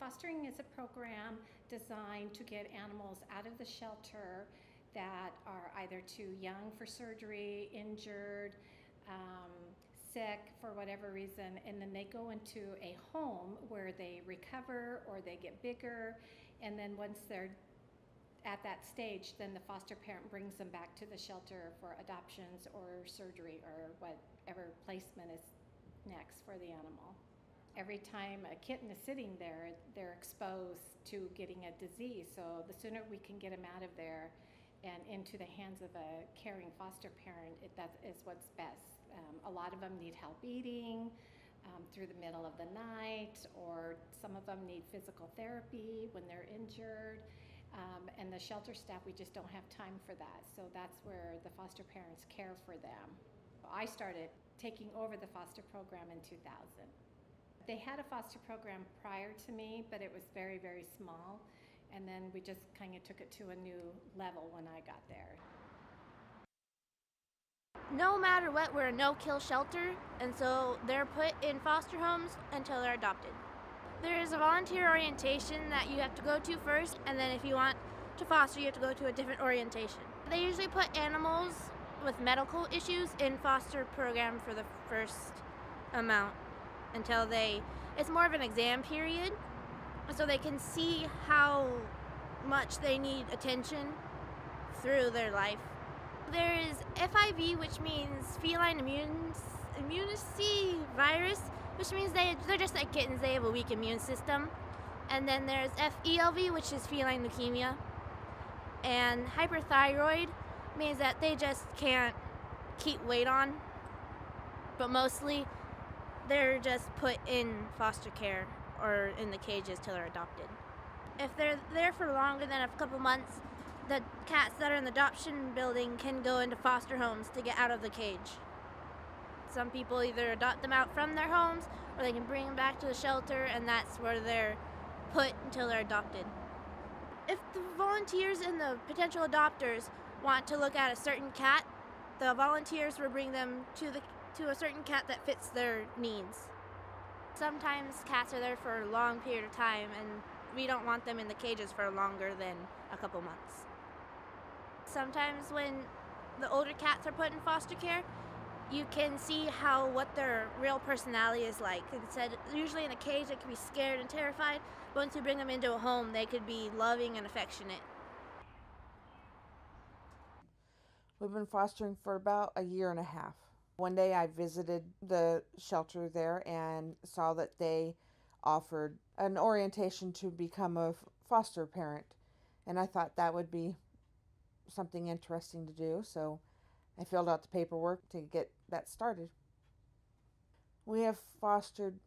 Fostering is a program designed to get animals out of the shelter that are either too young for surgery, injured, um, sick for whatever reason, and then they go into a home where they recover or they get bigger, and then once they're at that stage, then the foster parent brings them back to the shelter for adoptions or surgery or whatever placement is next for the animal. Every time a kitten is sitting there, they're exposed to getting a disease. So the sooner we can get them out of there and into the hands of a caring foster parent, that is what's best. A lot of them need help eating through the middle of the night, or some of them need physical therapy when they're injured. And the shelter staff, we just don't have time for that. So that's where the foster parents care for them. I started taking over the foster program in 2000. They had a foster program prior to me, but it was very, very small. And then we just kind of took it to a new level when I got there. No matter what, we're a no-kill shelter, and so they're put in foster homes until they're adopted. There is a volunteer orientation that you have to go to first, and then if you want to foster, you have to go to a different orientation. They usually put animals with medical issues in foster program for the first amount until it's more of an exam period, so they can see how much they need attention through their life. There is FIV, which means feline immunity virus, which means they're just like kittens, they have a weak immune system. And then there's FELV, which is feline leukemia. And hyperthyroid means that they just can't keep weight on, but mostly they're just put in foster care or in the cages till they're adopted. If they're there for longer than a couple months, the cats that are in the adoption building can go into foster homes to get out of the cage. Some people either adopt them out from their homes or they can bring them back to the shelter, and that's where they're put until they're adopted. If the volunteers and the potential adopters want to look at a certain cat, the volunteers will bring them to a certain cat that fits their needs. Sometimes cats are there for a long period of time, and we don't want them in the cages for longer than a couple months. Sometimes when the older cats are put in foster care, you can see what their real personality is like. Instead, usually in a cage, they can be scared and terrified. Once you bring them into a home, they could be loving and affectionate. We've been fostering for about a year and a half. One day I visited the shelter there and saw that they offered an orientation to become a foster parent. And I thought that would be something interesting to do, so I filled out the paperwork to get that started. We have fostered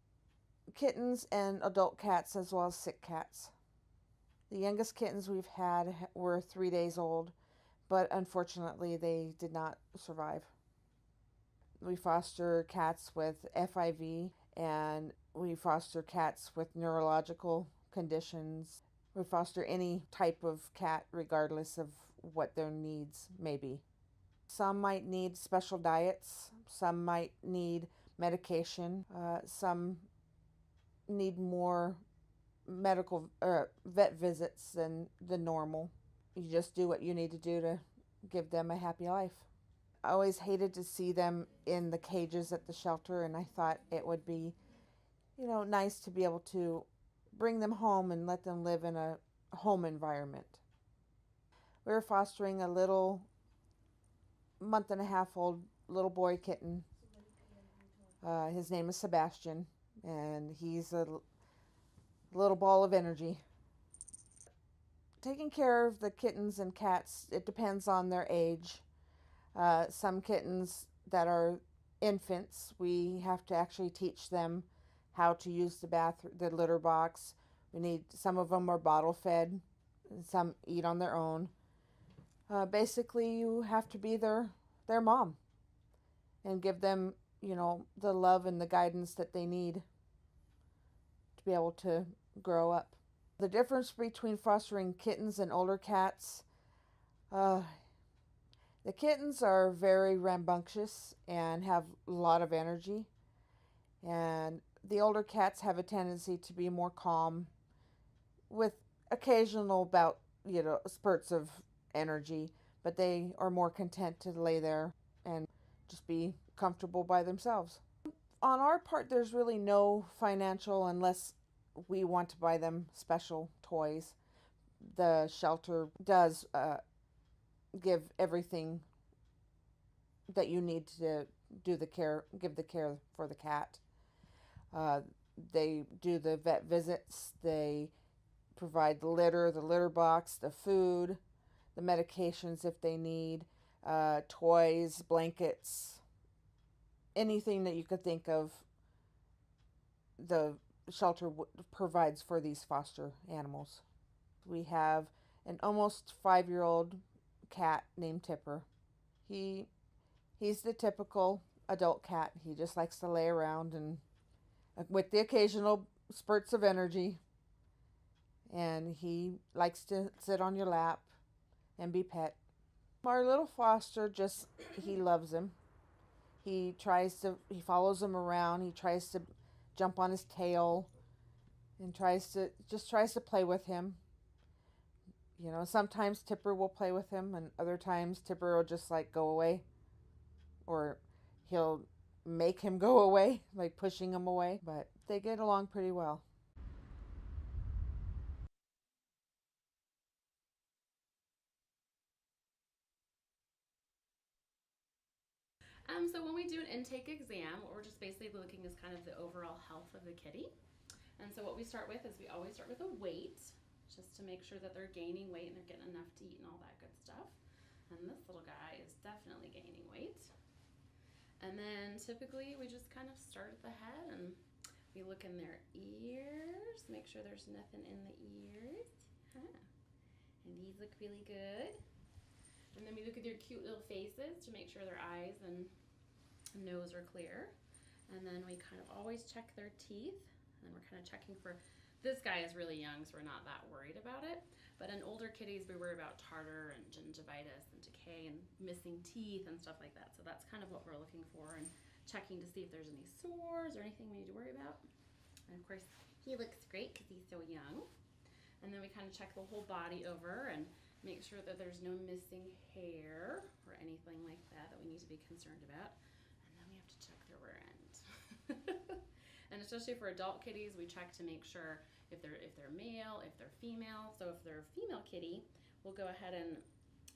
kittens and adult cats as well as sick cats. The youngest kittens we've had were 3 days old, but unfortunately they did not survive. We foster cats with FIV, and we foster cats with neurological conditions. We foster any type of cat regardless of what their needs may be. Some might need special diets, some might need medication, some need more medical vet visits than the normal. You just do what you need to do to give them a happy life. I always hated to see them in the cages at the shelter, and I thought it would be, nice to be able to bring them home and let them live in a home environment. We were fostering a little month-and-a-half-old little boy kitten. His name is Sebastian, and he's a little ball of energy. Taking care of the kittens and cats, it depends on their age. Some kittens that are infants, we have to actually teach them how to use the litter box. Some of them are bottle fed, some eat on their own. Basically, you have to be their mom and give them, the love and the guidance that they need to be able to grow up. The difference between fostering kittens and older cats, the kittens are very rambunctious and have a lot of energy, and the older cats have a tendency to be more calm, with occasional spurts of energy, but they are more content to lay there and just be comfortable by themselves. On our part, there's really no financial unless we want to buy them special toys. The shelter does give everything that you need to give the care for the cat. They do the vet visits. They provide the litter box, the food, the medications if they need, toys, blankets, anything that you could think of. The shelter provides for these foster animals. We have an almost 5-year-old cat named Tipper. He's the typical adult cat. He just likes to lay around and with the occasional spurts of energy. And he likes to sit on your lap and be pet. Our little foster he loves him. He follows him around. He tries to jump on his tail and tries to play with him. Sometimes Tipper will play with him, and other times Tipper will just go away, or he'll make him go away, like pushing him away, but they get along pretty well. So when we do an intake exam, what we're just basically looking is kind of the overall health of the kitty. And so what we start with is we always start with a weight, just to make sure that they're gaining weight and they're getting enough to eat and all that good stuff. And this little guy is definitely gaining weight. And then typically we just kind of start at the head and we look in their ears, make sure there's nothing in the ears. And these look really good. And then we look at their cute little faces to make sure their eyes and nose are clear. And then we kind of always check their teeth. And then we're kind of checking for, this guy is really young, so we're not that worried about it. But in older kitties, we worry about tartar and gingivitis and decay and missing teeth and stuff like that. So that's kind of what we're looking for and checking to see if there's any sores or anything we need to worry about. And of course, he looks great because he's so young. And then we kind of check the whole body over and make sure that there's no missing hair or anything like that we need to be concerned about. And then we have to check their rear end. And especially for adult kitties, we check to make sure if they're male, if they're female. So if they're a female kitty, we'll go ahead and,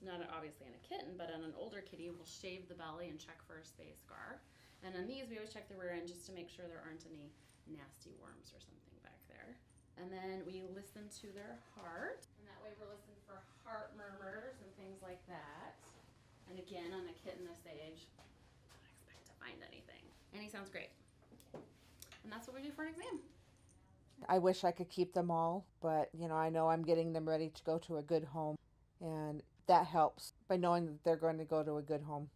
not obviously in a kitten, but on an older kitty, we'll shave the belly and check for a spay scar. And on these, we always check the rear end just to make sure there aren't any nasty worms or something back there. And then we listen to their heart. And that way we're listening for heart murmurs and things like that. And again, on a kitten this age, don't expect to find anything. And he sounds great. And that's what we do for an exam. I wish I could keep them all, but I know I'm getting them ready to go to a good home, and that helps by knowing that they're going to go to a good home.